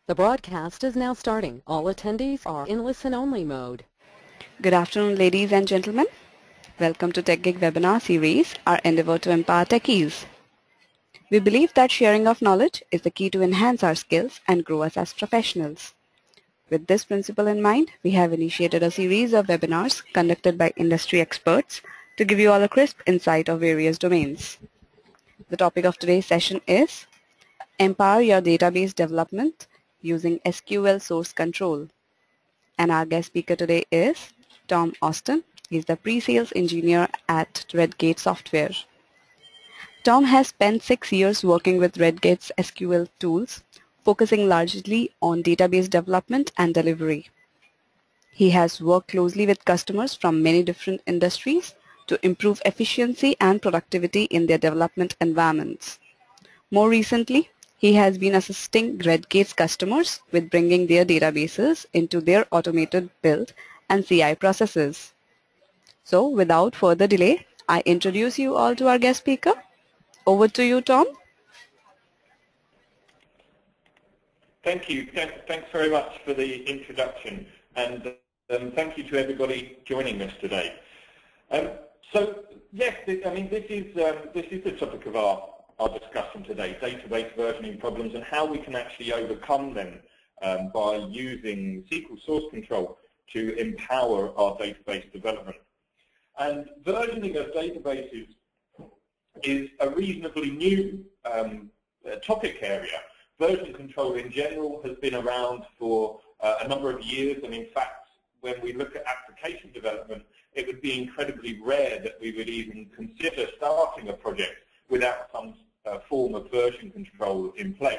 The broadcast is now starting. All attendees are in listen-only mode. Good afternoon, ladies and gentlemen. Welcome to TechGig webinar series, our endeavor to empower techies. We believe that sharing of knowledge is the key to enhance our skills and grow us as professionals. With this principle in mind, we have initiated a series of webinars conducted by industry experts to give you all a crisp insight of various domains. The topic of today's session is Empower Your Database Development Using SQL Source Control. And our guest speaker today is Tom Austin. He's the pre-sales engineer at Redgate Software. Tom has spent 6 years working with Redgate's SQL tools, focusing largely on database development and delivery. He has worked closely with customers from many different industries to improve efficiency and productivity in their development environments. More recently, he has been assisting Redgate's customers with bringing their databases into their automated build and CI processes. So, without further delay, I introduce you all to our guest speaker. Over to you, Tom. Thank you. Thanks very much for the introduction, and thank you to everybody joining us today. So, yes, this is the topic of our discussion today, database versioning problems and how we can actually overcome them by using SQL Source Control to empower our database development. And versioning of databases is a reasonably new topic area. Version control in general has been around for a number of years, and in fact, when we look at application development, it would be incredibly rare that we would even consider starting a project without some form of version control in place.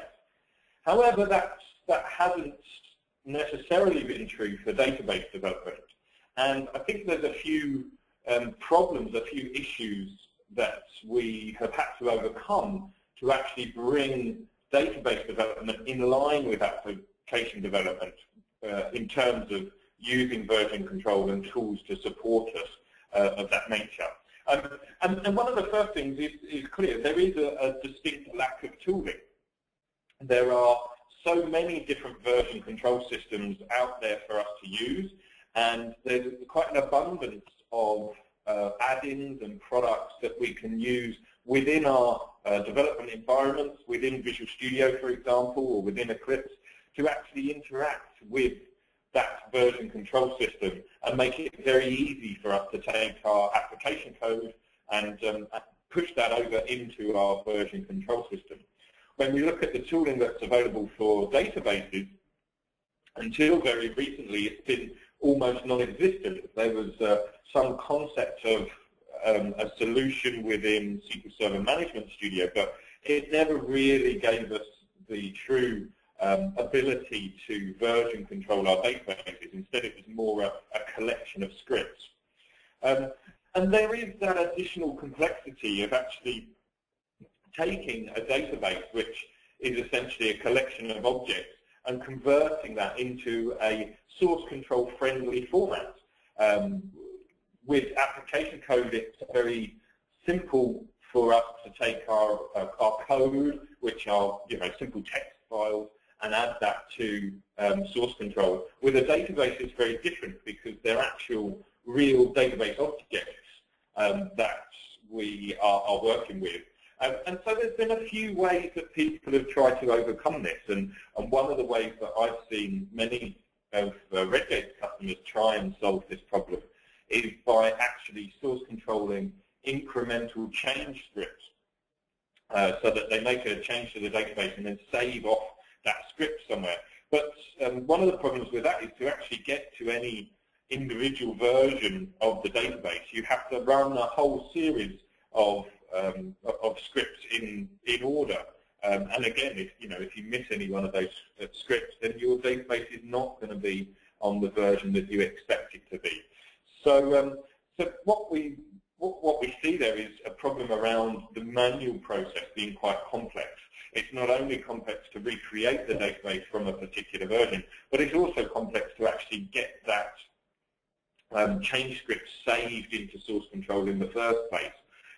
However, that hasn't necessarily been true for database development. And I think there's a few problems, a few issues that we have had to overcome to actually bring database development in line with application development in terms of using version control and tools to support us of that nature. And one of the first things is clear. There is a distinct lack of tooling. There are so many different version control systems out there for us to use, and there's quite an abundance of add-ins and products that we can use within our development environments, within Visual Studio, for example, or within Eclipse, to actually interact with that version control system and make it very easy for us to take our application code and push that over into our version control system. When we look at the tooling that's available for databases, until very recently it's been almost non-existent. There was some concept of a solution within SQL Server Management Studio, but it never really gave us the true ability to version control our databases. Instead, it was more a collection of scripts. And there is that additional complexity of actually taking a database, which is essentially a collection of objects, and converting that into a source control friendly format. With application code, it's very simple for us to take our code, which are simple text files, and add that to source control. With a database, it's very different because they're actual real database objects that we are working with. And so there's been a few ways that people have tried to overcome this, and one of the ways that I've seen many of Redgate's customers try and solve this problem is by actually source controlling incremental change scripts, so that they make a change to the database and then save off that script somewhere. But one of the problems with that is to actually get to any individual version of the database, you have to run a whole series of scripts in order. And again, if you miss any one of those scripts, then your database is not going to be on the version that you expect it to be. So, what we see there is a problem around the manual process being quite complex. It's not only complex to recreate the database from a particular version, but it's also complex to actually get that change script saved into source control in the first place.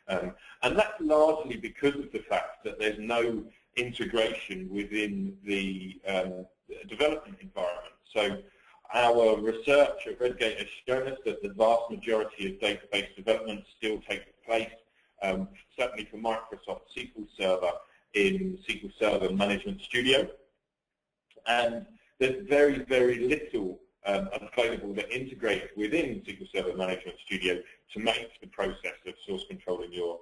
And that's largely because of the fact that there's no integration within the development environment. So our research at Redgate has shown us that the vast majority of database development still takes place, certainly for Microsoft SQL Server in SQL Server Management Studio. And there's very, very little available that integrates within SQL Server Management Studio to make the process of source control in your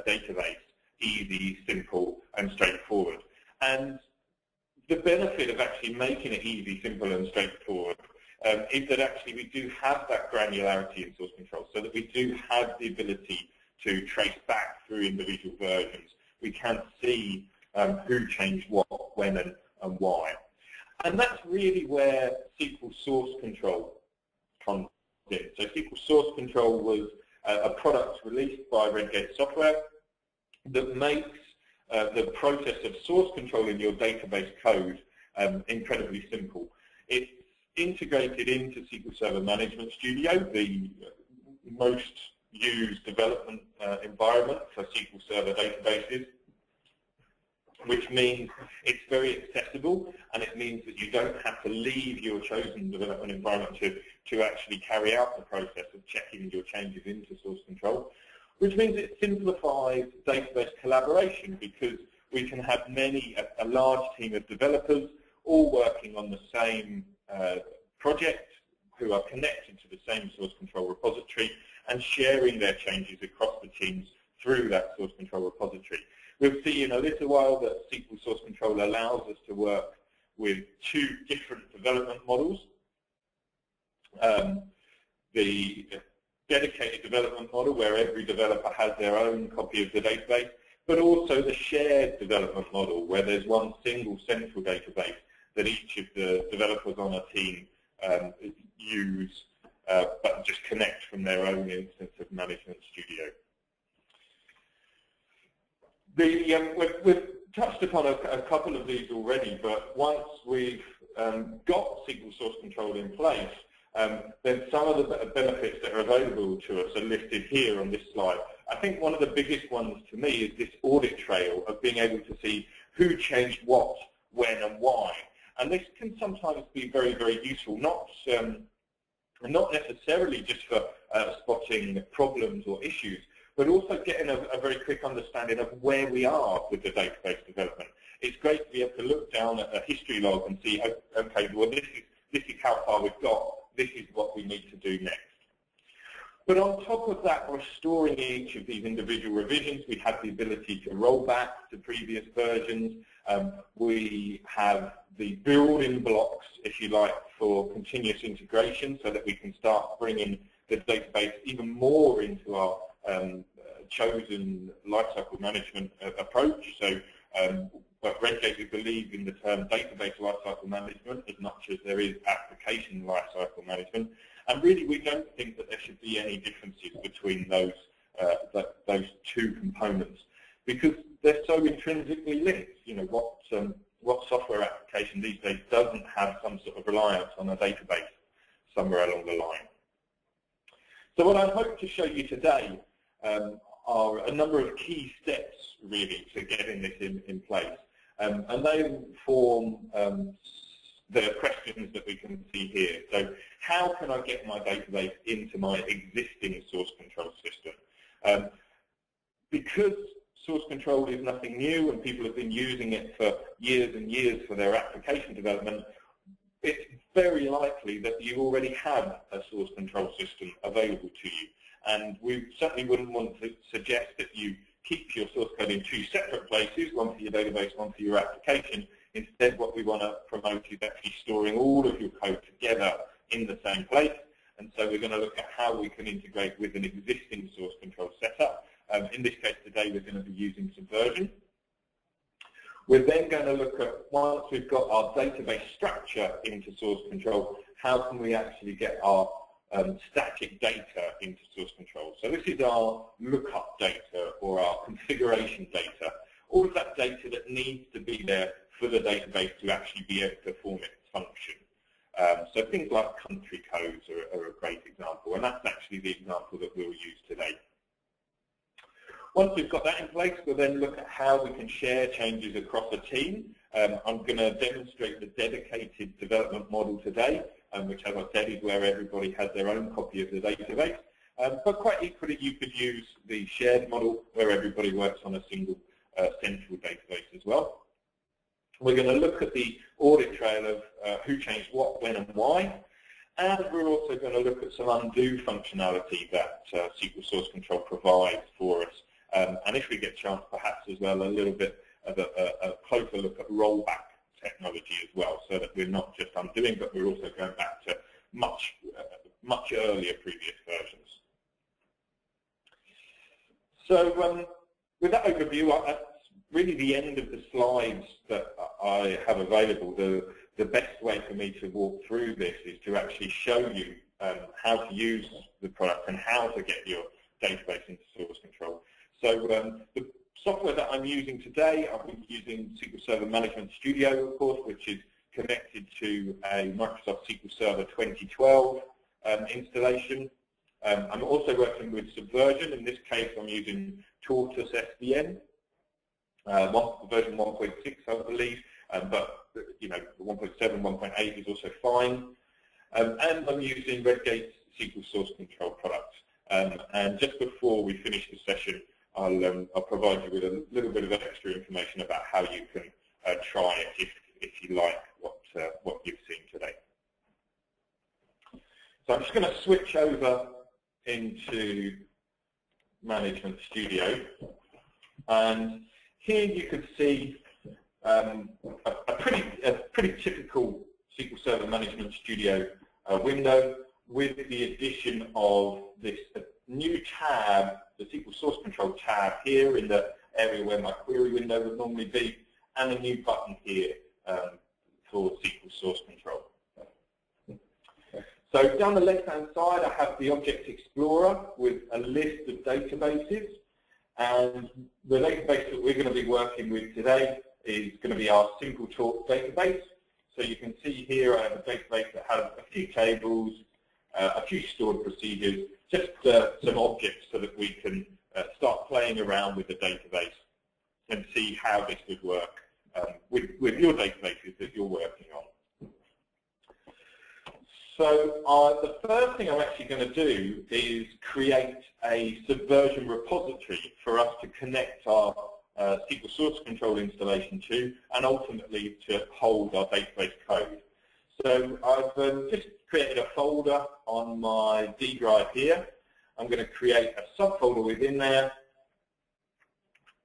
database easy, simple, and straightforward. And the benefit of actually making it easy, simple, and straightforward is that actually we do have that granularity in source control, so that we do have the ability to trace back through individual versions. We can see who changed what, when, and why. And that's really where SQL Source Control comes in. So SQL Source Control was a product released by Redgate Software that makes the process of source control in your database code incredibly simple. It's integrated into SQL Server Management Studio, the most used development environment for SQL Server databases, which means it's very accessible, and it means that you don't have to leave your chosen development environment to actually carry out the process of checking your changes into source control, which means it simplifies database collaboration, because we can have a large team of developers all working on the same project, who are connected to the same source control repository and sharing their changes across the teams through that source control repository. We'll see in a little while that SQL Source Control allows us to work with two different development models. The dedicated development model, where every developer has their own copy of the database, but also the shared development model, where there's one single central database that each of the developers on a team use, but just connect from their own instance of Management Studio. We've touched upon a couple of these already, but once we've got SQL Source Control in place, then some of the benefits that are available to us are listed here on this slide. I think one of the biggest ones to me is this audit trail of being able to see who changed what, when, and why. And this can sometimes be very, very useful, not necessarily just for spotting problems or issues, but also getting a very quick understanding of where we are with the database development. It's great to be able to look down at a history log and see, okay, well, this is how far we've got, this is what we need to do next. But on top of that, restoring each of these individual revisions, we have the ability to roll back to previous versions. We have the building blocks, if you like, for continuous integration, so that we can start bringing the database even more into our chosen lifecycle management approach. So at Redgate, we believe in the term database lifecycle management as much as there is application lifecycle management. And really, we don't think that there should be any differences between those two components, because they're so intrinsically linked. You know, what software application these days doesn't have some sort of reliance on a database somewhere along the line? So what I hope to show you today are a number of key steps, really, to getting this in place. And they form the questions that we can see here. So how can I get my database into my existing source control system? Because source control is nothing new and people have been using it for years and years for their application development, it's very likely that you already have a source control system available to you. And we certainly wouldn't want to suggest that you keep your source code in two separate places, one for your database, one for your application. Instead, what we want to promote is actually storing all of your code together in the same place. And so we're going to look at how we can integrate with an existing source control setup. In this case today, we're going to be using Subversion. We're then going to look at, once we've got our database structure into source control, how can we actually get our static data into source control. So this is our lookup data or our configuration data, all of that data that needs to be there for the database to actually be able to perform its function. So things like country codes are a great example, and that's actually the example that we'll use today. Once we've got that in place, we'll then look at how we can share changes across a team I'm going to demonstrate the dedicated development model today, which, as I said, is where everybody has their own copy of the database. But quite equally, you could use the shared model where everybody works on a single central database as well. We're going to look at the audit trail of who changed what, when, and why. And we're also going to look at some undo functionality that SQL Source Control provides for us. And if we get a chance, perhaps as well, a little bit of a closer look at rollback technology as well, so that we're not just undoing, but we're also going back to much earlier previous versions. So with that overview, that's really the end of the slides that I have available. The best way for me to walk through this is to actually show you how to use the product and how to get your database into Source Control. So the software that I'm using today, I've been using SQL Server Management Studio, of course, which is connected to a Microsoft SQL Server 2012 installation. I'm also working with Subversion. In this case, I'm using Tortoise SVN, version 1.6, I believe, but 1.7, 1.8 is also fine. And I'm using Redgate's SQL Source Control product. And just before we finish the session, I'll provide you with a little bit of extra information about how you can try it if you like what you've seen today. So I'm just going to switch over into Management Studio, and here you can see a pretty typical SQL Server Management Studio window, with the addition of this new tab, the SQL Source Control tab here in the area where my query window would normally be, and a new button here for SQL Source Control. So down the left-hand side, I have the Object Explorer with a list of databases, and the database that we're going to be working with today is going to be our Simple Talk database. So you can see here I have a database that has a few tables, a few stored procedures, just some objects so that we can start playing around with the database and see how this would work with your databases that you're working on. So the first thing I'm actually going to do is create a Subversion repository for us to connect our SQL Source Control installation to, and ultimately to hold our database code. So I've just created a folder on my D drive here. I'm going to create a subfolder within there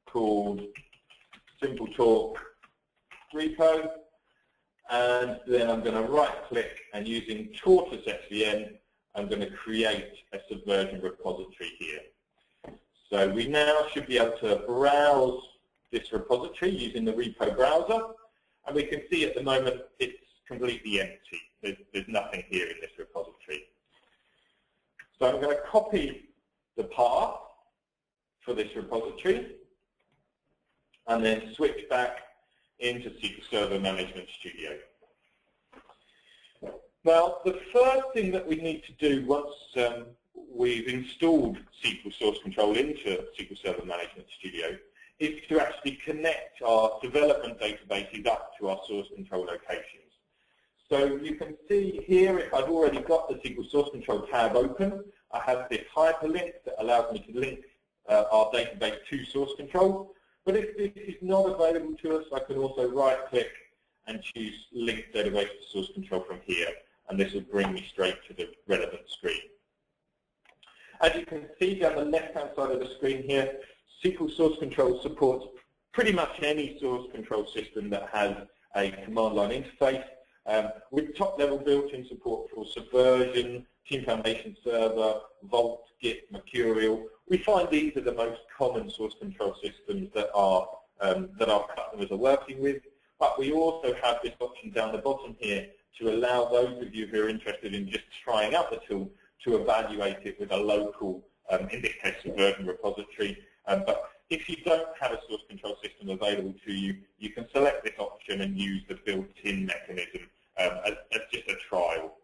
called Simple Talk Repo, and then I'm going to right-click, and using Tortoise SVN, I'm going to create a Subversion repository here. So we now should be able to browse this repository using the repo browser, and we can see at the moment it's completely empty. There's nothing here in this repository. So I'm going to copy the path for this repository and then switch back into SQL Server Management Studio. Now, the first thing that we need to do once we've installed SQL Source Control into SQL Server Management Studio is to actually connect our development databases up to our source control locations. So you can see here, if I've already got the SQL Source Control tab open, I have this hyperlink that allows me to link our database to source control. But if this is not available to us, I can also right-click and choose Link Database to Source Control from here, and this will bring me straight to the relevant screen. As you can see down the left-hand side of the screen here, SQL Source Control supports pretty much any source control system that has a command line interface, with top-level built-in support for Subversion, Team Foundation Server, Vault, Git, Mercurial. We find these are the most common source control systems that our customers are working with, but we also have this option down the bottom here to allow those of you who are interested in just trying out the tool to evaluate it with a local, in this case, Subversion repository. But if you don't have a source control system available to you, you can select this option and use the built-in mechanism as just a trial.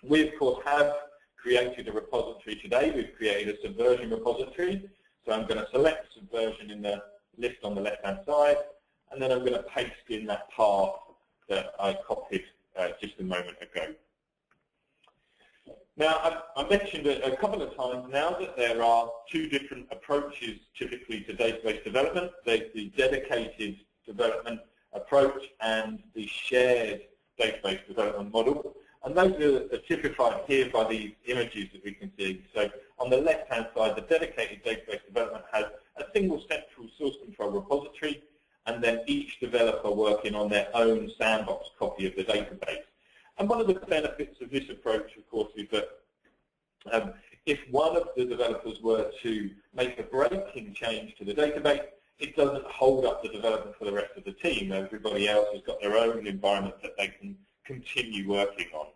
We, of course, have created a repository today. We've created a Subversion repository. So I'm going to select Subversion in the list on the left-hand side. and then I'm going to paste in that path that I copied just a moment ago. Now, I mentioned a couple of times now that there are two different approaches typically to database development. There's the dedicated development approach and the shared database development model. And those are typified here by these images that we can see. So on the left-hand side, the dedicated database development has a single central source control repository, and then each developer working on their own sandbox copy of the database. And one of the benefits of this approach, of course, is that if one of the developers were to make a breaking change to the database, it doesn't hold up the development for the rest of the team. Everybody else has got their own environment that they can continue working on.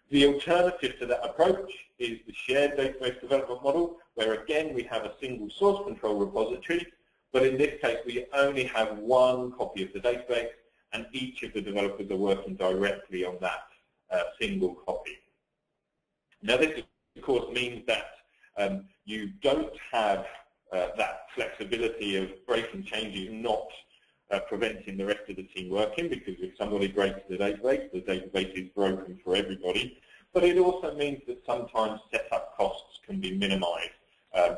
The alternative to that approach is the shared database development model, where again we have a single source control repository, but in this case we only have one copy of the database, and each of the developers are working directly on that single copy. Now this, of course, means that you don't have that flexibility of breaking changes not preventing the rest of the team working, because if somebody breaks the database is broken for everybody. But it also means that sometimes setup costs can be minimized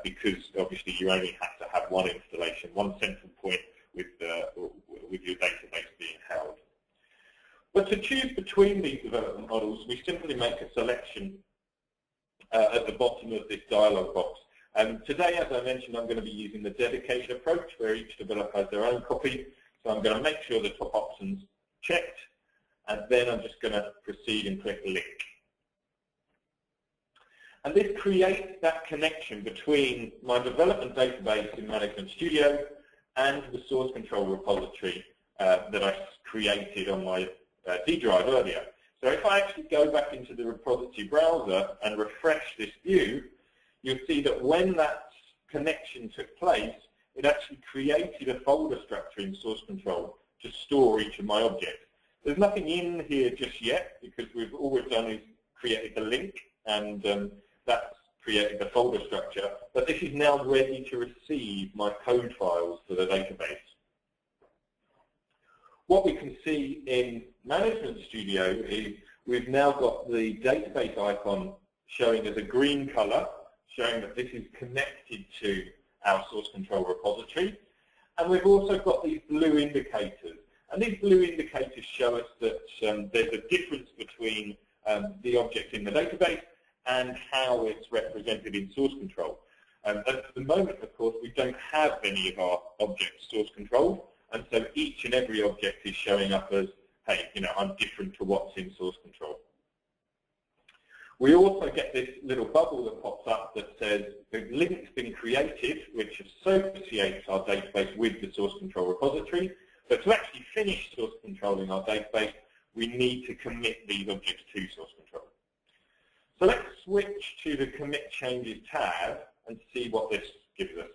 because obviously you only have to have one installation, one central point with your database being held. But to choose between these development models, we simply make a selection at the bottom of this dialog box. Today, as I mentioned, I'm going to be using the dedicated approach where each developer has their own copy. So I'm going to make sure the top option's checked, and then I'm just going to proceed and click link. And this creates that connection between my development database in Management Studio and the source control repository that I created on my D drive earlier. So if I actually go back into the repository browser and refresh this view, you'll see that when that connection took place, it actually created a folder structure in source control to store each of my objects. There's nothing in here just yet because all we've done is created the link, and that's created the folder structure. But this is now ready to receive my code files for the database. What we can see in Management Studio is we've now got the database icon showing as a green color, showing that this is connected to our source control repository. And we've also got these blue indicators. And these blue indicators show us that there's a difference between the object in the database and how it's represented in source control. At the moment, of course, we don't have any of our objects source controlled, and so each and every object is showing up as, hey, I'm different to what's in source control. We also get this little bubble that pops up that says the link's been created, which associates our database with the source control repository. But to actually finish source controlling our database, we need to commit these objects to source control. So let's switch to the Commit Changes tab and see what this gives us.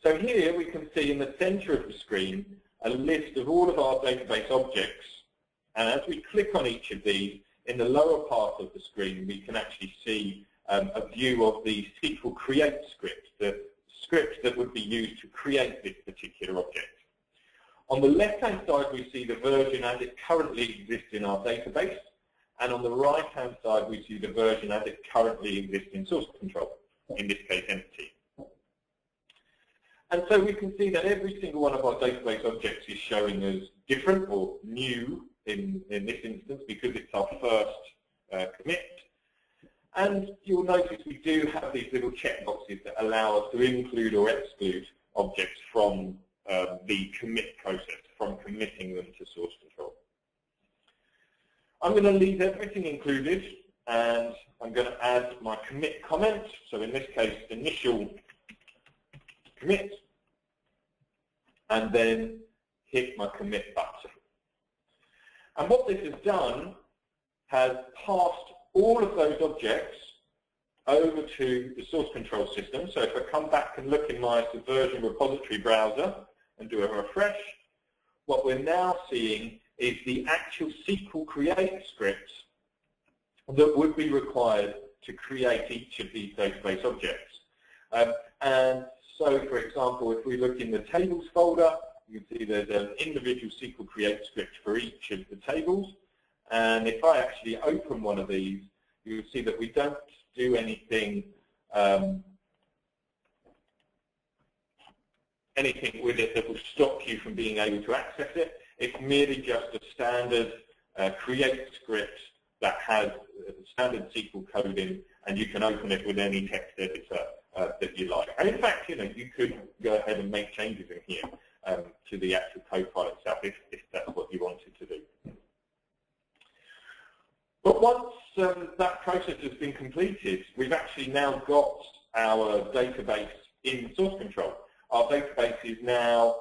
So here we can see in the center of the screen a list of all of our database objects. And as we click on each of these, in the lower part of the screen, we can actually see a view of the SQL create script, the script that would be used to create this particular object. On the left-hand side, we see the version as it currently exists in our database, and on the right-hand side, we see the version as it currently exists in source control, in this case, empty. And so we can see that every single one of our database objects is showing as different or new in this instance because it's our first commit. And you'll notice we do have these little checkboxes that allow us to include or exclude objects from the commit process, from committing them to source control. I'm going to leave everything included, and I'm going to add my commit comment. So in this case, initial commit, and then hit my commit button. And what this has done has passed all of those objects over to the source control system. So if I come back and look in my Subversion repository browser and do a refresh, what we're now seeing is the actual SQL create scripts that would be required to create each of these database objects. And So, for example, if we look in the tables folder, you can see there's an individual SQL create script for each of the tables. And if I actually open one of these, you'll see that we don't do anything with it that will stop you from being able to access it. It's merely just a standard create script that has standard SQL code in, and you can open it with any text editor that you like. And in fact, you could go ahead and make changes in here to the actual code file itself if that's what you wanted to do. But once that process has been completed, we've actually now got our database in Source Control. Our database is now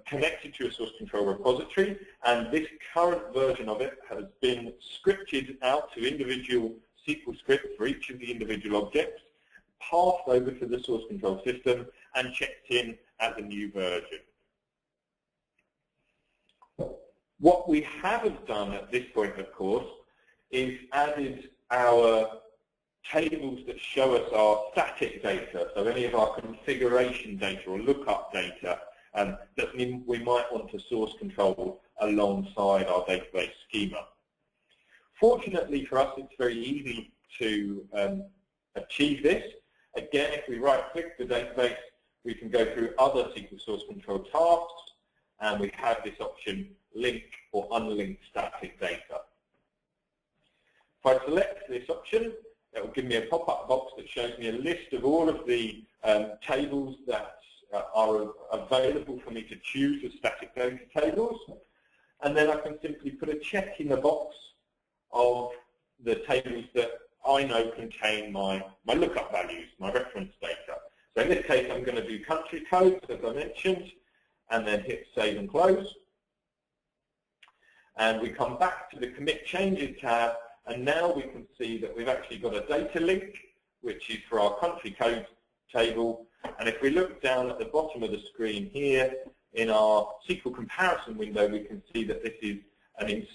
connected to a Source Control repository, and this current version of it has been scripted out to individual SQL scripts for each of the individual objects, passed over to the Source Control system, and checked in as a new version. What we haven't done at this point, of course, is added our tables that show us our static data, so any of our configuration data or lookup data that we might want to source control alongside our database schema. Fortunately for us, it's very easy to achieve this. Again, if we right-click the database, we can go through other SQL Source Control tasks, and we have this option, link or unlink static data. If I select this option, it will give me a pop-up box that shows me a list of all of the tables that are available for me to choose as static data tables. And then I can simply put a check in the box of the tables that I know contain my lookup values, my reference data. So in this case, I'm going to do country codes, as I mentioned, and then hit Save and Close. And we come back to the Commit Changes tab, and now we can see that we've actually got a data link, which is for our country code table. And if we look down at the bottom of the screen here, in our SQL comparison window, we can see that this is a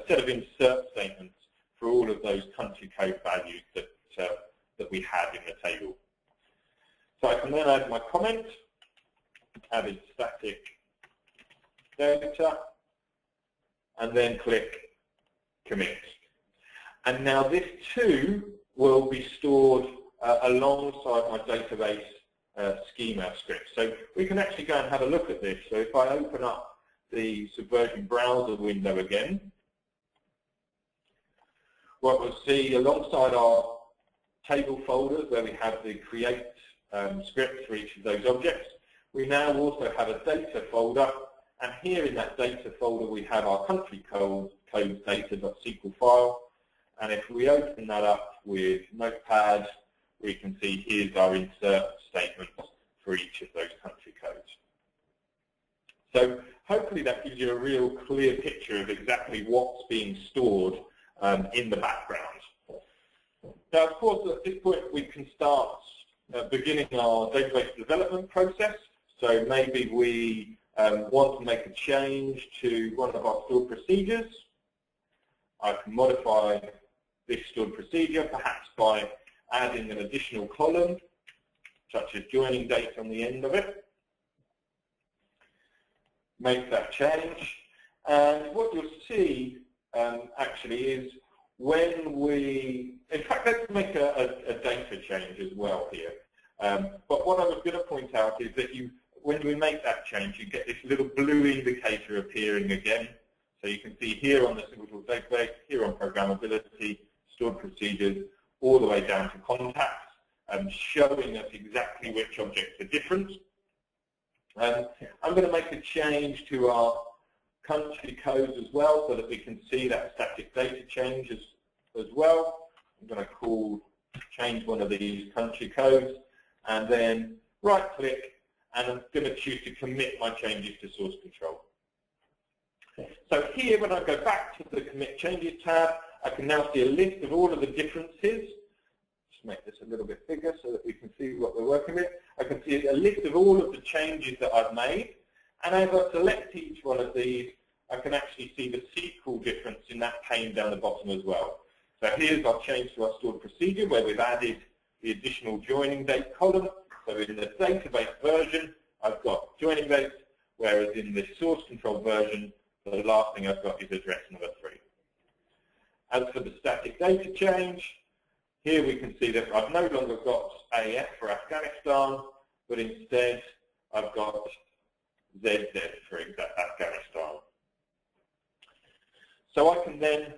set of insert statements for all of those country code values that we have in the table. So I can then add my comment, added static data, and then click Commit. And now this too will be stored alongside my database schema script. So we can actually go and have a look at this. So if I open up the Subversion browser window again, what we'll see alongside our table folders where we have the create script for each of those objects, we now also have a data folder, and here in that data folder we have our country codes data.sql file. And if we open that up with Notepad, we can see here's our insert statements for each of those country codes. So hopefully that gives you a real clear picture of exactly what's being stored in the background. Now, of course, at this point we can start beginning our database development process. So maybe we want to make a change to one of our stored procedures. I can modify this stored procedure, perhaps by adding an additional column, such as joining date on the end of it. Make that change. And what you'll see actually is when we, in fact, let's make a data change as well here. But what I was going to point out is that when we make that change, you get this little blue indicator appearing again. So you can see here on the single source database, here on programmability, stored procedures, all the way down to contacts, showing us exactly which objects are different. I'm going to make a change to our country codes as well so that we can see that static data change as well. I'm going to change one of these country codes, and then right-click, and I'm going to choose to commit my changes to source control. So here, when I go back to the Commit Changes tab, I can now see a list of all of the differences. Just make this a little bit bigger so that we can see what we're working with. I can see a list of all of the changes that I've made. And as I select each one of these, I can actually see the SQL difference in that pane down the bottom as well. So here's our change to our stored procedure where we've added the additional joining date column. So in the database version, I've got joining dates, whereas in the source control version, the last thing I've got is address number 3. As for the static data change, here we can see that I've no longer got AF for Afghanistan, but instead I've got ZZ for Afghanistan. So I can then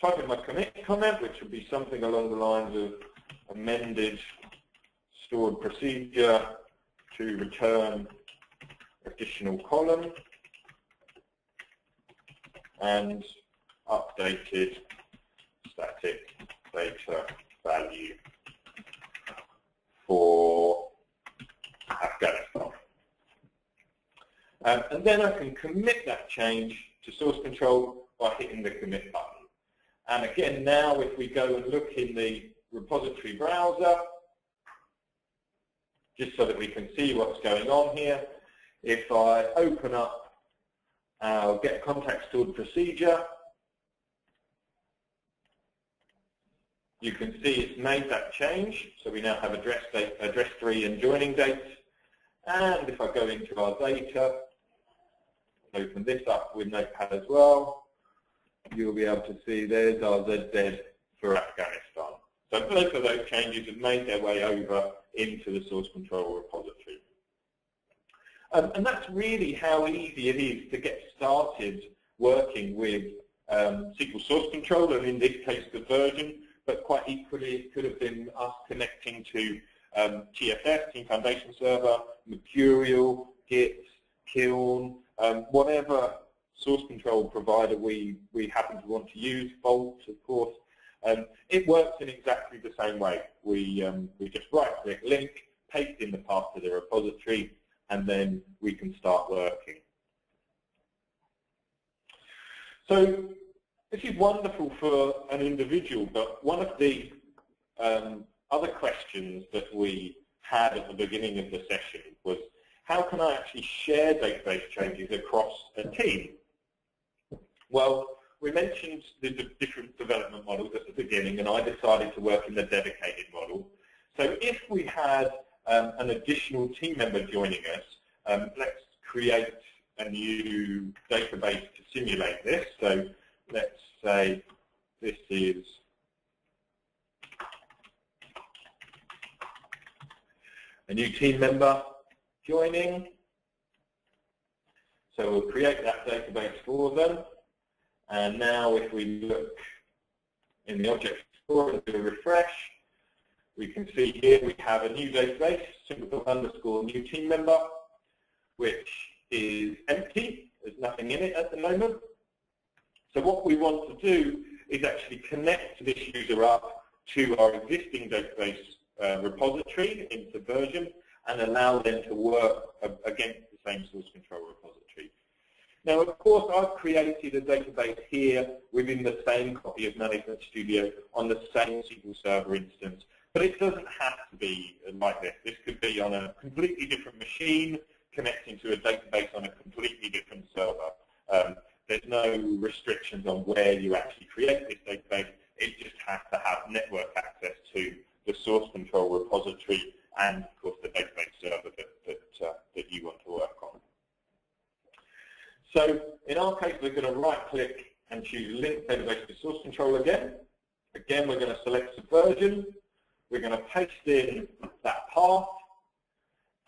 type in my commit comment, which would be something along the lines of amended stored procedure to return additional column and updated static data value for Afghanistan. And then I can commit that change to source control by hitting the commit button. And again, now if we go and look in the repository browser, just so that we can see what's going on here, if I open up our get contact stored procedure, you can see it's made that change. So we now have address 3 and joining dates. And if I go into our data, open this up with Notepad as well, you'll be able to see there's our ZZ for Afghanistan. So both of those changes have made their way over into the source control repository. And that's really how easy it is to get started working with SQL Source Control, and in this case Subversion, but quite equally it could have been us connecting to TFS, Team Foundation Server, Mercurial, Git, Kiln, whatever source control provider we happen to want to use, Vault, of course. It works in exactly the same way. We just right-click link, paste in the path to the repository, and then we can start working. So this is wonderful for an individual, but one of the other questions that we had at the beginning of the session was, how can I actually share database changes across a team? Well, we mentioned the different development models at the beginning, and I decided to work in the dedicated model. So if we had an additional team member joining us, let's create a new database to simulate this. So let's say this is a new team member joining. So we'll create that database for them. And now if we look in the Object Explorer and do a refresh, we can see here we have a new database, _new team member, which is empty. There's nothing in it at the moment. So what we want to do is actually connect this user up to our existing database repository in Subversion and allow them to work against the same source control repository. Now, of course, I've created a database here within the same copy of Management Studio on the same SQL Server instance, but it doesn't have to be like this. This could be on a completely different machine, connecting to a database on a completely different server. There's no restrictions on where you actually create this database. It just has to have network access to the source control repository and, of course, the database server that you want to work on. So in our case, we're going to right-click and choose Link Database to Source Control again. Again, we're going to select Subversion. We're going to paste in that path,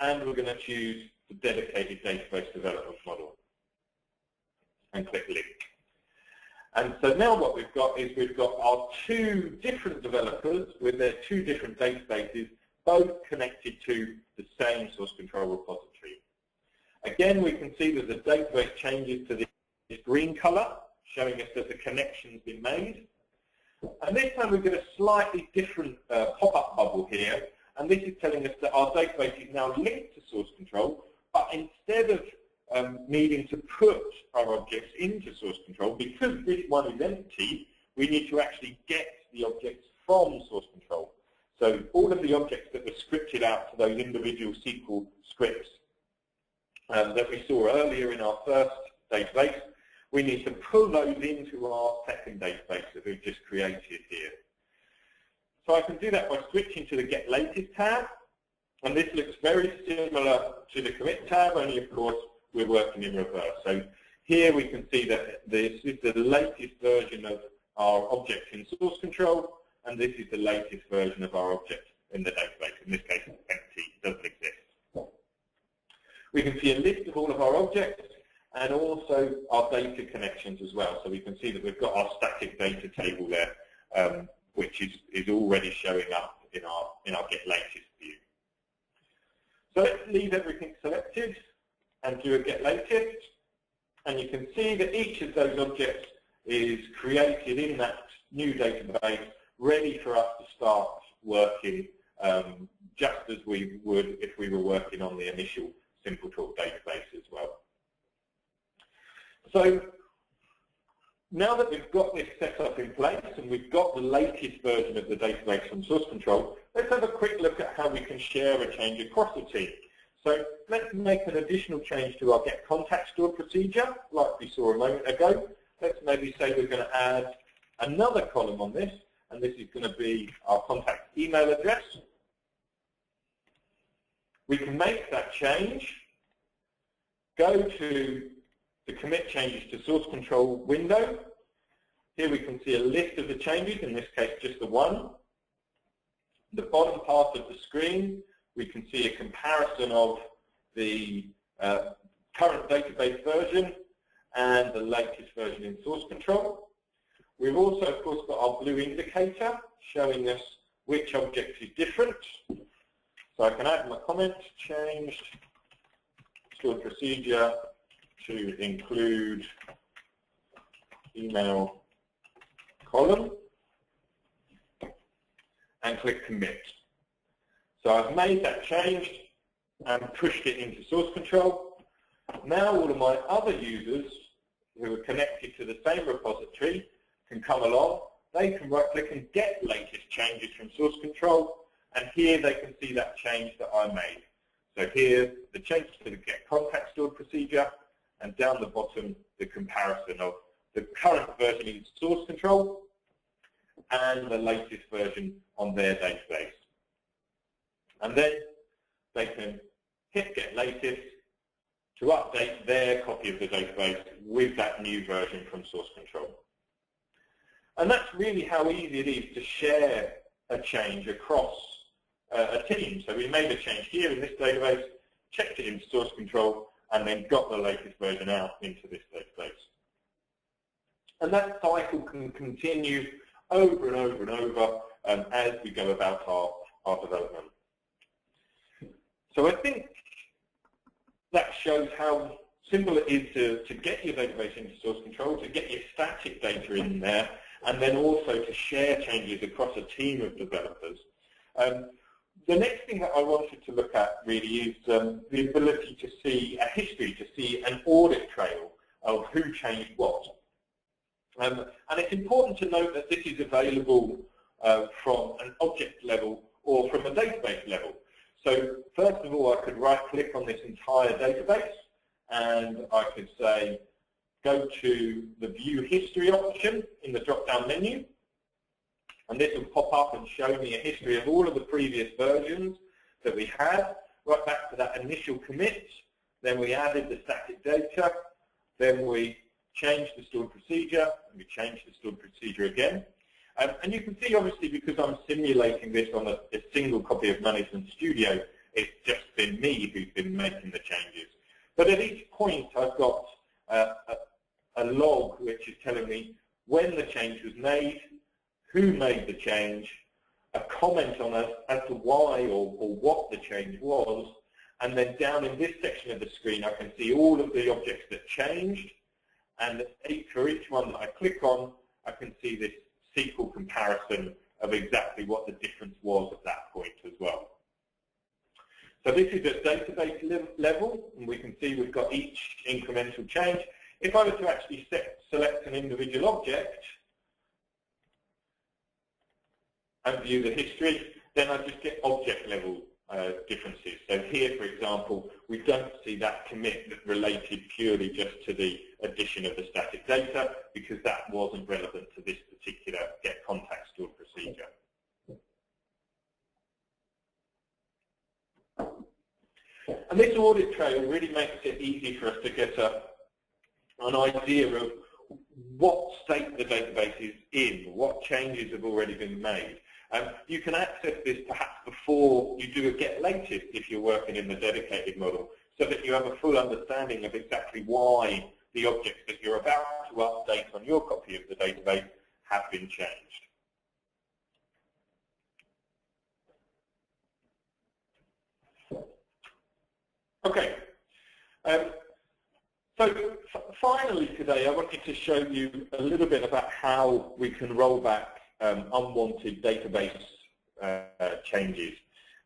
and we're going to choose the dedicated database development model and click Link. And so now what we've got is we've got our two different developers with their two different databases, both connected to the same source control repository. Again, we can see that the database changes to this green color, showing us that the connection's been made. And this time we've got a slightly different pop-up bubble here, and this is telling us that our database is now linked to source control, but instead of needing to put our objects into source control, because this one is empty, we need to actually get the objects from source control. So all of the objects that were scripted out to those individual SQL scripts that we saw earlier in our first database, we need to pull those into our second database that we've just created here. So I can do that by switching to the Get Latest tab. And this looks very similar to the commit tab, only of course we're working in reverse. So here we can see that this is the latest version of our object in source control, and this is the latest version of our object in the database. In this case, it's empty, it doesn't exist. We can see a list of all of our objects and also our data connections as well. So we can see that we've got our static data table there, which is already showing up in our Get Latest view. So let's leave everything selected and do a Get Latest. And you can see that each of those objects is created in that new database, ready for us to start working just as we would if we were working on the initial SimpleTalk database as well. So now that we've got this set up in place and we've got the latest version of the database from source control, let's have a quick look at how we can share a change across the team. So let's make an additional change to our Get Contact Stored procedure, like we saw a moment ago. Let's maybe say we're going to add another column on this, and this is going to be our contact email address. We can make that change, go to the Commit Changes to Source Control window. Here we can see a list of the changes, in this case just the one. The bottom part of the screen, we can see a comparison of the current database version and the latest version in source control. We've also, of course, got our blue indicator showing us which object is different. So I can add my comment, changed stored procedure to include email column, and click Commit. So I've made that change and pushed it into source control. Now all of my other users who are connected to the same repository can come along. They can right-click and get latest changes from source control, and here they can see that change that I made. So here, the change to the Get Contact Stored procedure, and down the bottom, the comparison of the current version in source control and the latest version on their database. And then they can hit Get Latest to update their copy of the database with that new version from source control. And that's really how easy it is to share a change across a team. So we made a change here in this database, checked it into source control, and then got the latest version out into this database. And that cycle can continue over and over and over as we go about our development. So I think that shows how simple it is to get your database into source control, to get your static data in there, and then also to share changes across a team of developers. The next thing that I wanted to look at really is the ability to see a history, to see an audit trail of who changed what. And it's important to note that this is available from an object level or from a database level. So first of all, I could right-click on this entire database, and I could say, go to the View History option in the drop-down menu, and this will pop up and show me a history of all of the previous versions that we had, right back to that initial commit. Then we added the static data, then we changed the stored procedure, and we changed the stored procedure again. And you can see, obviously, because I'm simulating this on a single copy of Management Studio, it's just been me who's been making the changes. But at each point, I've got a log which is telling me when the change was made, who made the change, a comment on as to why or what the change was, and then down in this section of the screen, I can see all of the objects that changed, and for each one that I click on, I can see this SQL comparison of exactly what the difference was at that point as well. So this is at database level, and we can see we've got each incremental change. If I were to actually select an individual object and view the history, then I just get object level differences. So here, for example, we don't see that commit that related purely just to the addition of the static data, because that wasn't relevant to this particular Get Contact Stored procedure. And this audit trail really makes it easy for us to get an idea of what state the database is in, what changes have already been made. You can access this perhaps before you do a get latest if you're working in the dedicated model, so that you have a full understanding of exactly why the objects that you're about to update on your copy of the database have been changed. Okay. So finally today, I wanted to show you a little bit about how we can roll back unwanted database changes.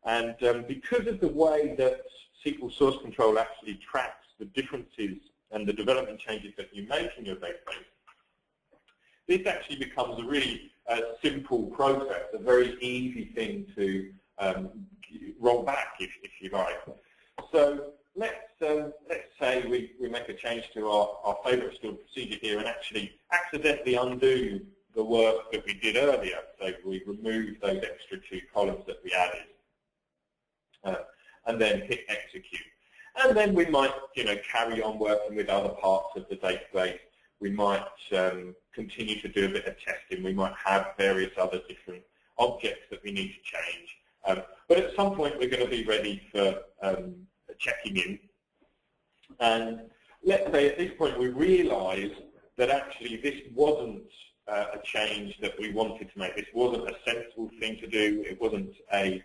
And because of the way that SQL Source Control actually tracks the differences and the development changes that you make in your database, this actually becomes a really simple process, a very easy thing to roll back, if you like. So let's say we make a change to our favorite stored procedure here and actually accidentally undo the work that we did earlier. So we remove those extra 2 columns that we added, and then hit execute. And then we might, carry on working with other parts of the database. We might continue to do a bit of testing. We might have various other different objects that we need to change. But at some point, we're going to be ready for checking in. And let's say at this point, we realize that actually this wasn't a change that we wanted to make. This wasn't a sensible thing to do. It wasn't a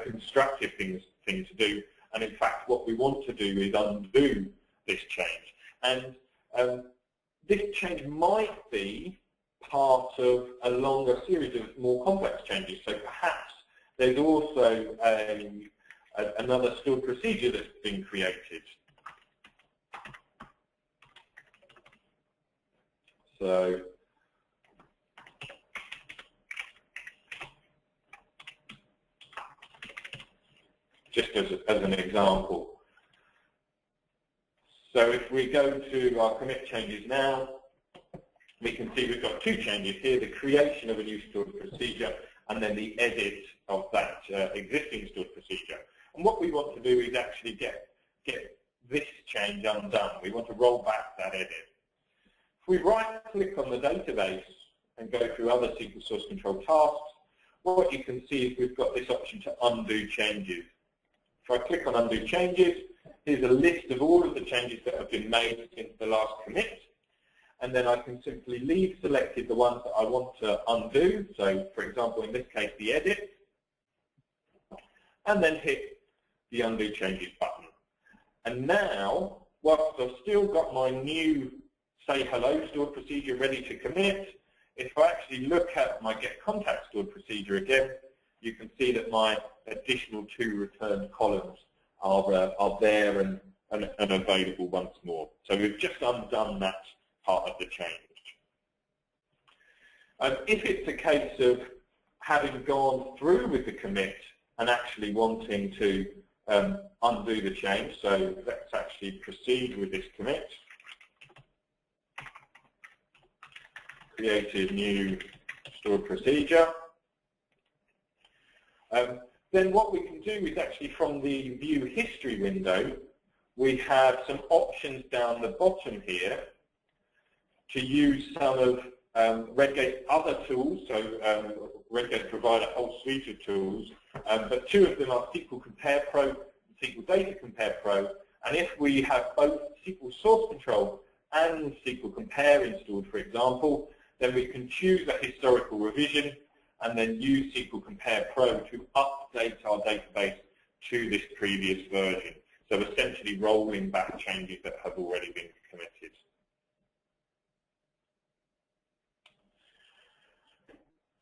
constructive thing to do. And in fact, what we want to do is undo this change. And this change might be part of a longer series of more complex changes. So perhaps there's also another stored procedure that's been created. So just as an example. So if we go to our commit changes now, we can see we've got 2 changes here, the creation of a new stored procedure and then the edit of that existing stored procedure. And what we want to do is actually get this change undone. We want to roll back that edit. If we right-click on the database and go through other SQL Source Control tasks, what you can see is we've got this option to undo changes. If I click on undo changes, here's a list of all of the changes that have been made since the last commit. And then I can simply leave selected the ones that I want to undo. So, for example, in this case, the edit. And then hit the undo changes button. And now, whilst I've still got my new say hello stored procedure ready to commit, if I actually look at my get contact stored procedure again, you can see that my additional 2 returned columns are there and available once more. So we've just undone that part of the change. If it's a case of having gone through with the commit and actually wanting to undo the change, so let's actually proceed with this commit. Create a new stored procedure. Then what we can do is actually from the view history window, we have some options down the bottom here to use some of Redgate's other tools. So Redgate provide a whole suite of tools, but 2 of them are SQL Compare Pro and SQL Data Compare Pro. And if we have both SQL Source Control and SQL Compare installed, for example, then we can choose a historical revision and then use SQL Compare Pro to update our database to this previous version. So essentially rolling back changes that have already been committed.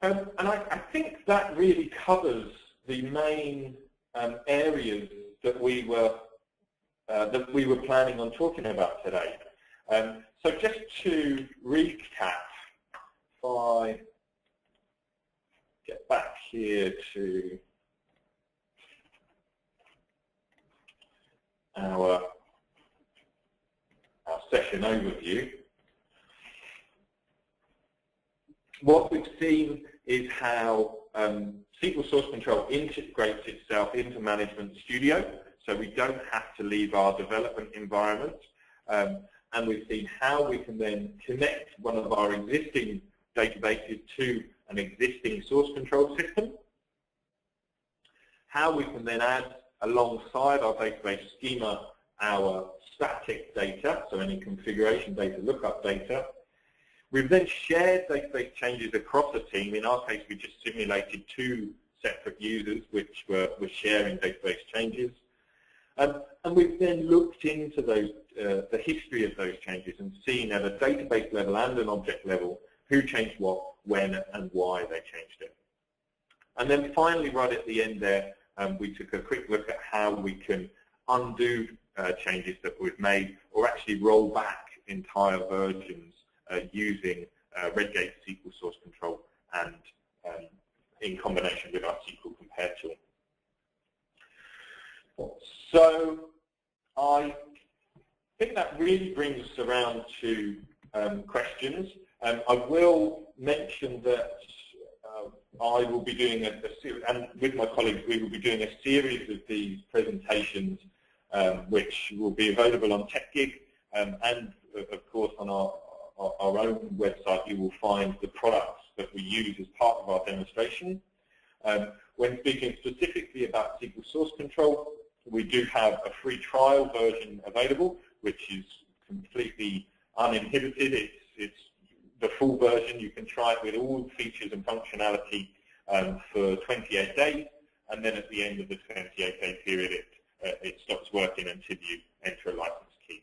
And I think that really covers the main areas that we were planning on talking about today. So just to recap, if I get back here to our session overview, what we've seen is how SQL Source Control integrates itself into Management Studio. so we don't have to leave our development environment. And we've seen how we can then connect one of our existing databases to an existing source control system, how we can then add alongside our database schema our static data, so any configuration data, lookup data. We've then shared database changes across a team. In our case, we just simulated 2 separate users which were sharing database changes. And we've then looked into those, the history of those changes and seen at a database level and an object level who changed what, when, and why they changed it. And then finally, right at the end there, we took a quick look at how we can undo changes that we've made or actually roll back entire versions using Redgate SQL Source Control and in combination with our SQL Compare tool. So I think that really brings us around to questions. I will mention that I will be doing a series, and with my colleagues we will be doing a series of these presentations which will be available on TechGig, and of course on our own website you will find the products that we use as part of our demonstration. When speaking specifically about SQL Source Control, we do have a free trial version available, which is completely uninhibited. It's the full version. You can try it with all features and functionality for 28 days, and then at the end of the 28-day period, it stops working until you enter a license key.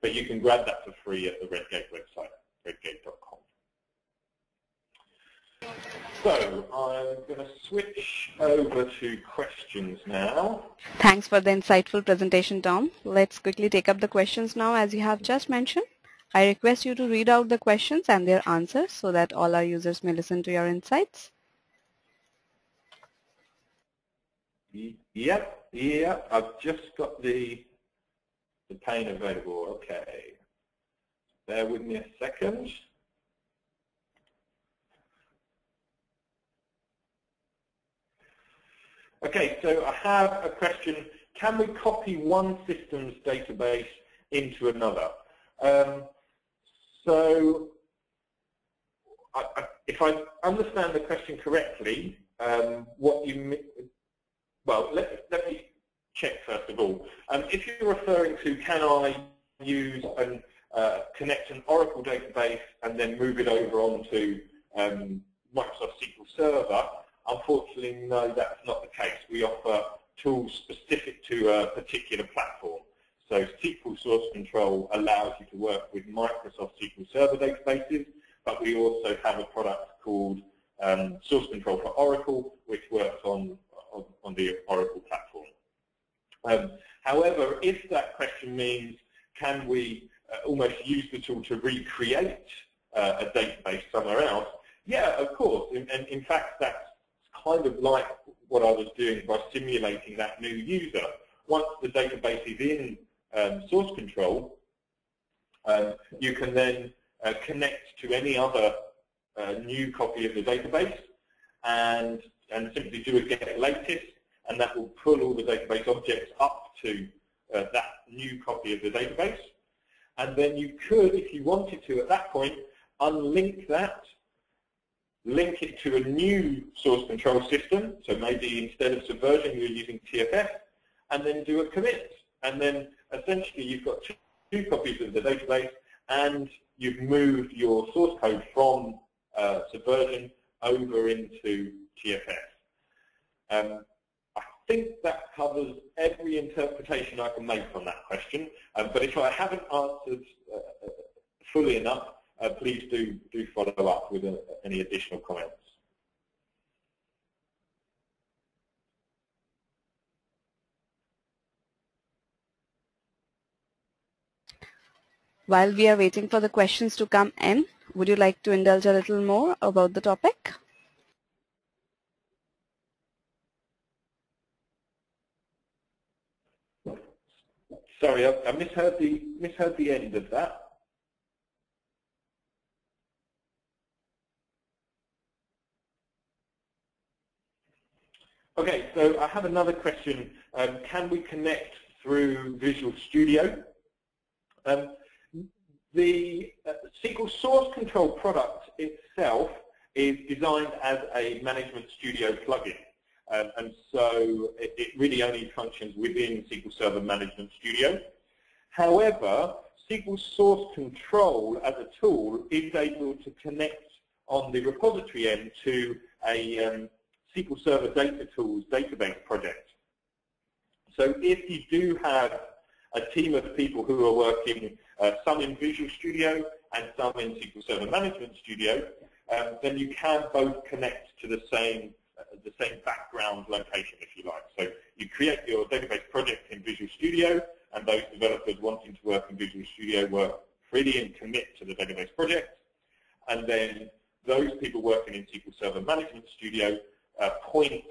But you can grab that for free at the Redgate website, redgate.com. So I'm going to switch over to questions now. Thanks for the insightful presentation, Tom. Let's quickly take up the questions now, as you have just mentioned. I request you to read out the questions and their answers so that all our users may listen to your insights. Yep, I've just got the pane available. Okay. Bear with me a second. Okay, so I have a question. Can we copy one system's database into another? So if I understand the question correctly, what you mean, well, let me check first of all. If you're referring to can I use and connect an Oracle database and then move it over onto Microsoft SQL Server, unfortunately, no, that's not the case. We offer tools specific to a particular platform. So SQL Source Control allows you to work with Microsoft SQL Server databases, but we also have a product called Source Control for Oracle, which works on the Oracle platform. However, if that question means can we almost use the tool to recreate a database somewhere else, yeah, of course. And in fact, that's kind of like what I was doing by simulating that new user. Once the database is in Source Control, you can then connect to any other new copy of the database and simply do a get latest, and that will pull all the database objects up to that new copy of the database. And then you could, if you wanted to, at that point, unlink that, link it to a new source control system, so maybe instead of Subversion you're using TFS, and then do a commit. And then essentially you've got two copies of the database and you've moved your source code from Subversion over into TFS. I think that covers every interpretation I can make on that question, but if I haven't answered fully enough, please do follow up with any additional comments. While we are waiting for the questions to come in, would you like to indulge a little more about the topic? Sorry, I misheard the end of that. Okay, so I have another question. Can we connect through Visual Studio? The SQL Source Control product itself is designed as a Management Studio plugin. And so it really only functions within SQL Server Management Studio. However, SQL Source Control as a tool is able to connect on the repository end to a SQL Server Data Tools database project. So if you do have a team of people who are working, some in Visual Studio and some in SQL Server Management Studio, then you can both connect to the same background location, if you like. So you create your database project in Visual Studio, and those developers wanting to work in Visual Studio work freely and commit to the database project. And then those people working in SQL Server Management Studio point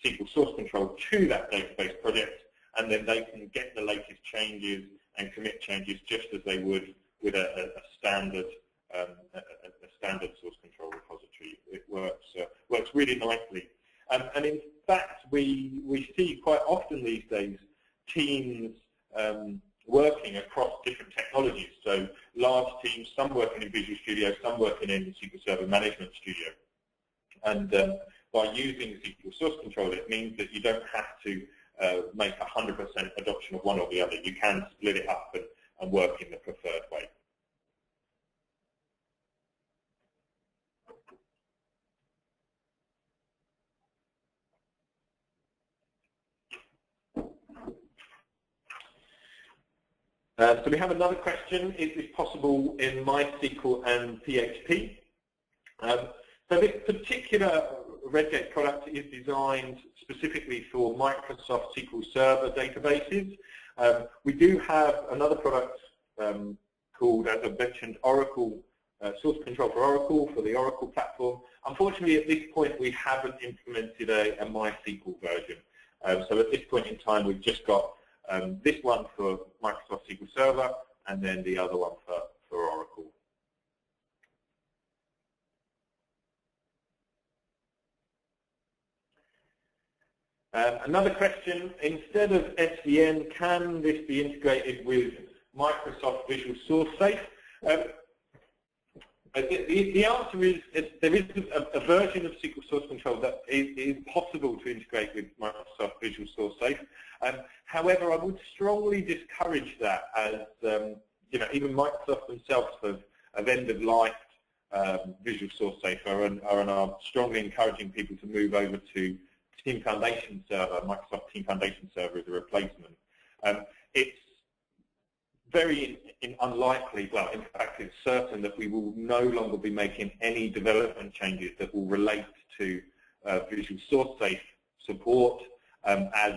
SQL Source Control to that database project, and then they can get the latest changes and commit changes just as they would with a standard source control repository. It works really nicely. And in fact, we see quite often these days teams working across different technologies. So large teams, some working in Visual Studio, some working in SQL Server Management Studio. And by using SQL Source Control, it means that you don't have to make 100% adoption of one or the other. You can split it up and work in the preferred way. So we have another question. Is this possible in MySQL and PHP? So this particular Redgate product is designed specifically for Microsoft SQL Server databases. We do have another product called, as I mentioned, Oracle Source Control for Oracle, for the Oracle platform. Unfortunately, at this point, we haven't implemented a MySQL version. So at this point in time, we've just got this one for Microsoft SQL Server, and then the other one for Oracle. Another question, instead of SVN, can this be integrated with Microsoft Visual Source Safe? The answer is there is a version of SQL Source Control that is possible to integrate with Microsoft Visual Source Safe. However, I would strongly discourage that, as even Microsoft themselves have end-of-lifed Visual Source Safe and are strongly encouraging people to move over to Team Foundation Server. Microsoft Team Foundation Server is a replacement. It's very unlikely, well, in fact, it's certain that we will no longer be making any development changes that will relate to Visual Source Safe support, as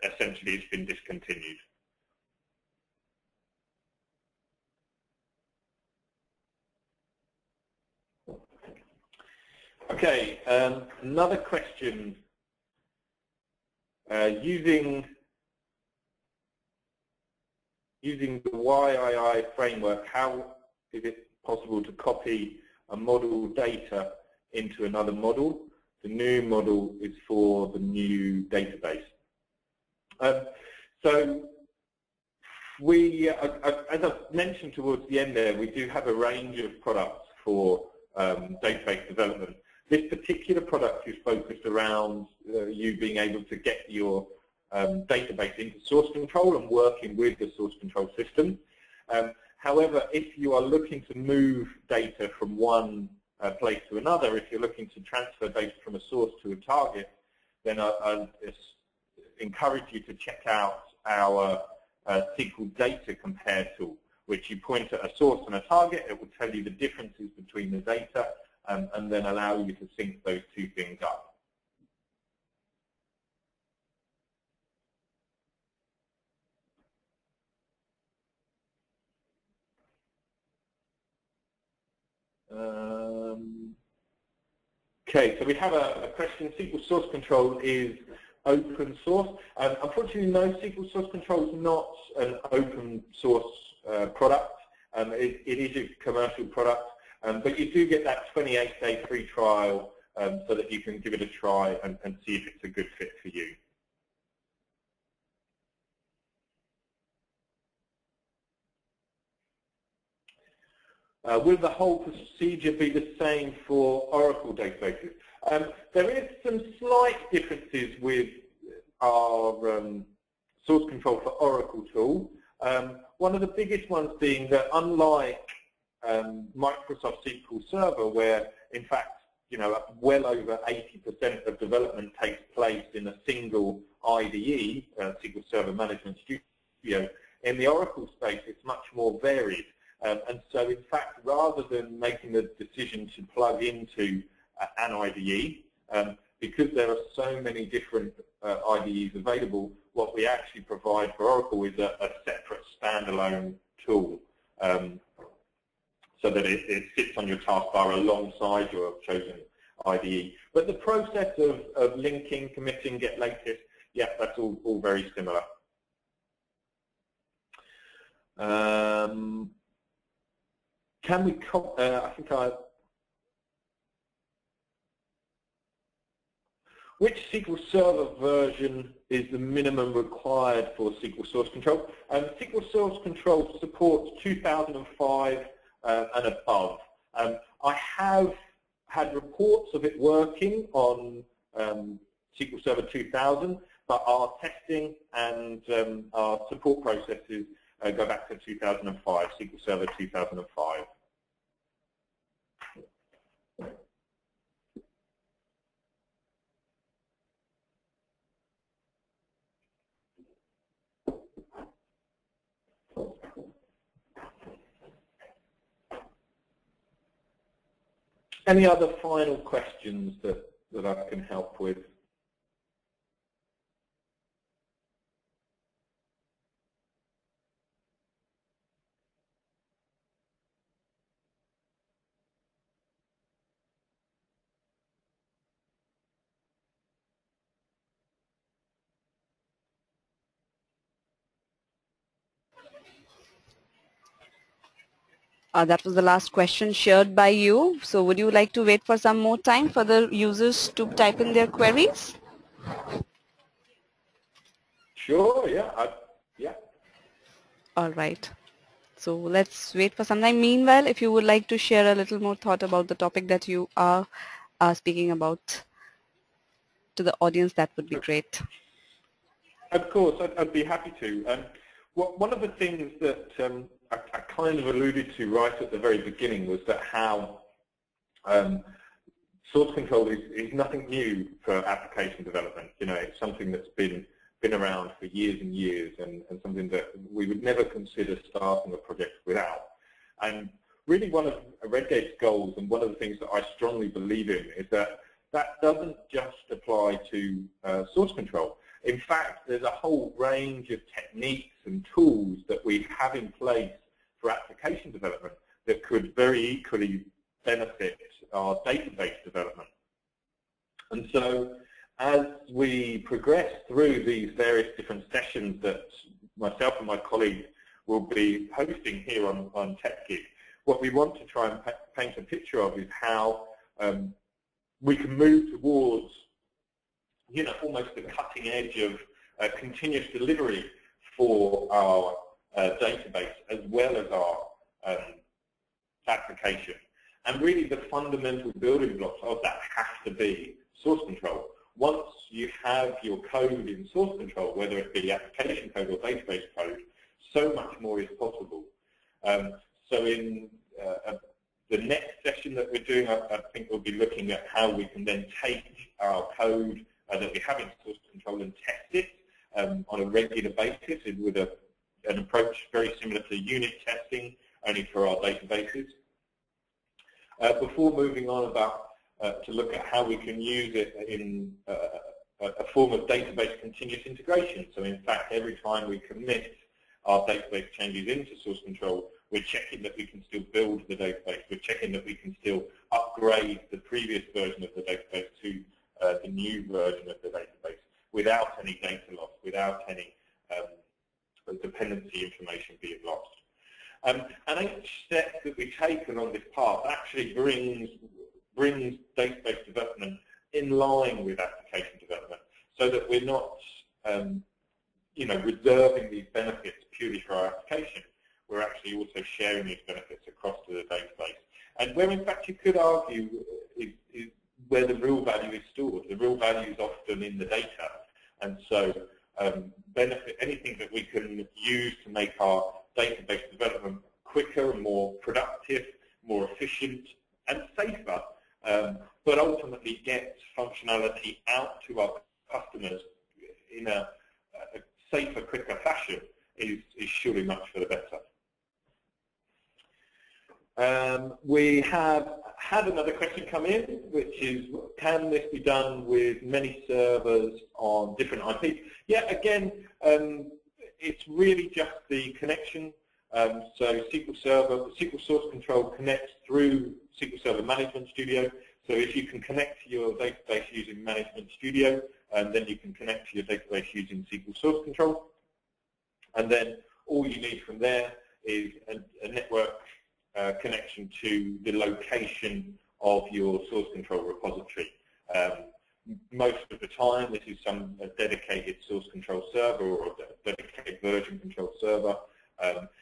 essentially it's been discontinued. Okay, another question. Using the YII framework, how is it possible to copy a model data into another model? The new model is for the new database. So we, as I've mentioned towards the end there, we do have a range of products for database development. This particular product is focused around you being able to get your database into source control and working with the source control system. However, if you are looking to move data from one place to another, if you're looking to transfer data from a source to a target, then I encourage you to check out our SQL Data Compare tool, which you point at a source and a target. It will tell you the differences between the data and then allow you to sync those two things up. Okay, so we have a question. SQL Source Control is open source. Unfortunately, no, SQL Source Control is not an open source product. It is a commercial product, but you do get that 28-day free trial so that you can give it a try and see if it's a good fit for you. Will the whole procedure be the same for Oracle databases? There is some slight differences with our source control for Oracle tool. One of the biggest ones being that unlike Microsoft SQL Server, where in fact, well over 80% of development takes place in a single IDE, SQL Server Management Studio, in the Oracle space it's much more varied. And so in fact, rather than making the decision to plug into an IDE, because there are so many different IDEs available, what we actually provide for Oracle is a separate standalone tool, so that it sits on your taskbar alongside your chosen IDE. But the process of linking, committing, get latest, yeah, that's all very similar. Can we, which SQL Server version is the minimum required for SQL Source Control? SQL Source Control supports 2005 and above. I have had reports of it working on SQL Server 2000, but our testing and our support processes go back to 2005, SQL Server 2005. Any other final questions that I can help with? That was the last question shared by you. So would you like to wait for some more time for the users to type in their queries? Sure, yeah. Yeah. All right. So let's wait for some time. Meanwhile, if you would like to share a little more thought about the topic that you are speaking about to the audience, that would be great. Of course, I'd be happy to. One of the things that I kind of alluded to right at the very beginning was that how source control is nothing new for application development. It's something that's been around for years and years, and something that we would never consider starting a project without. And really one of Redgate's goals, and one of the things that I strongly believe in, is that doesn't just apply to source control. In fact, there's a whole range of techniques and tools that we have in place for application development that could very equally benefit our database development. And so as we progress through these various different sessions that myself and my colleagues will be hosting here on TechGig, what we want to try and paint a picture of is how we can move towards almost the cutting edge of continuous delivery for our database as well as our application. And really the fundamental building blocks of that have to be source control. Once you have your code in source control, whether it be application code or database code, so much more is possible. So in the next session that we're doing, I think we'll be looking at how we can then take our code that we have in source control and test it on a regular basis with an approach very similar to unit testing, only for our databases. Before moving on to look at how we can use it in a form of database continuous integration. So in fact, every time we commit our database changes into source control, we're checking that we can still build the database. We're checking that we can still upgrade the previous version of the database to the new version of the database without any data loss, without any dependency information being lost. And each step that we take along this path actually brings brings database development in line with application development, so that we're not reserving these benefits purely for our application. We're actually also sharing these benefits across to the database. And where in fact you could argue is where the real value is stored. The real value is often in the data. And so anything that we can use to make our database development quicker and more productive, more efficient and safer, but ultimately get functionality out to our customers in a safer, quicker fashion is surely much for the better. We have had another question come in, which is, can this be done with many servers on different IPs? Yeah, again, it's really just the connection. So SQL Source Control connects through SQL Server Management Studio. So if you can connect to your database using Management Studio, then you can connect to your database using SQL Source Control. And then all you need from there is a network connection to the location of your source control repository. Most of the time, this is some dedicated source control server or a dedicated version control server.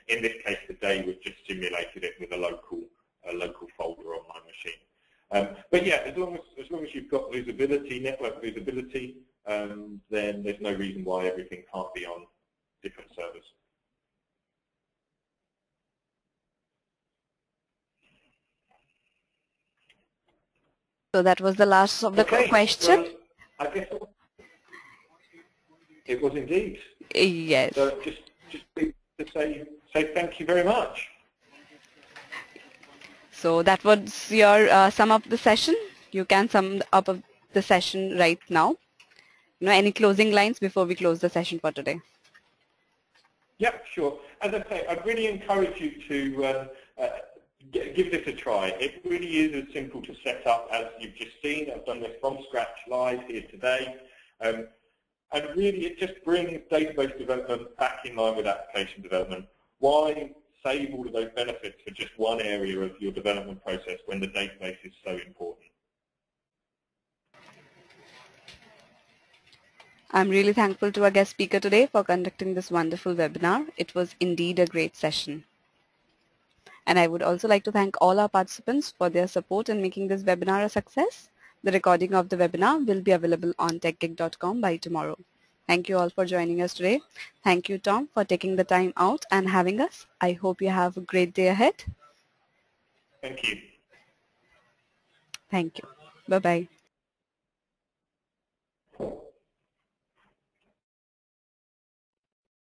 In this case, today we've just simulated it with a local folder on my machine. But yeah, as long as you've got visibility, network visibility, then there's no reason why everything can't be on different servers. So that was the last of the question. Well, I guess it was indeed. Yes. So just to say thank you very much. So that was your sum up the session. You can sum up the session right now. Any closing lines before we close the session for today? Yeah, sure. As I say, I'd really encourage you to give this a try. It really is as simple to set up as you've just seen. I've done this from scratch live here today. And really it just brings database development back in line with application development. Why save all of those benefits for just one area of your development process when the database is so important? I'm really thankful to our guest speaker today for conducting this wonderful webinar. It was indeed a great session. And I would also like to thank all our participants for their support in making this webinar a success. The recording of the webinar will be available on techgig.com by tomorrow. Thank you all for joining us today. Thank you, Tom, for taking the time out and having us. I hope you have a great day ahead. Thank you. Thank you. Bye-bye.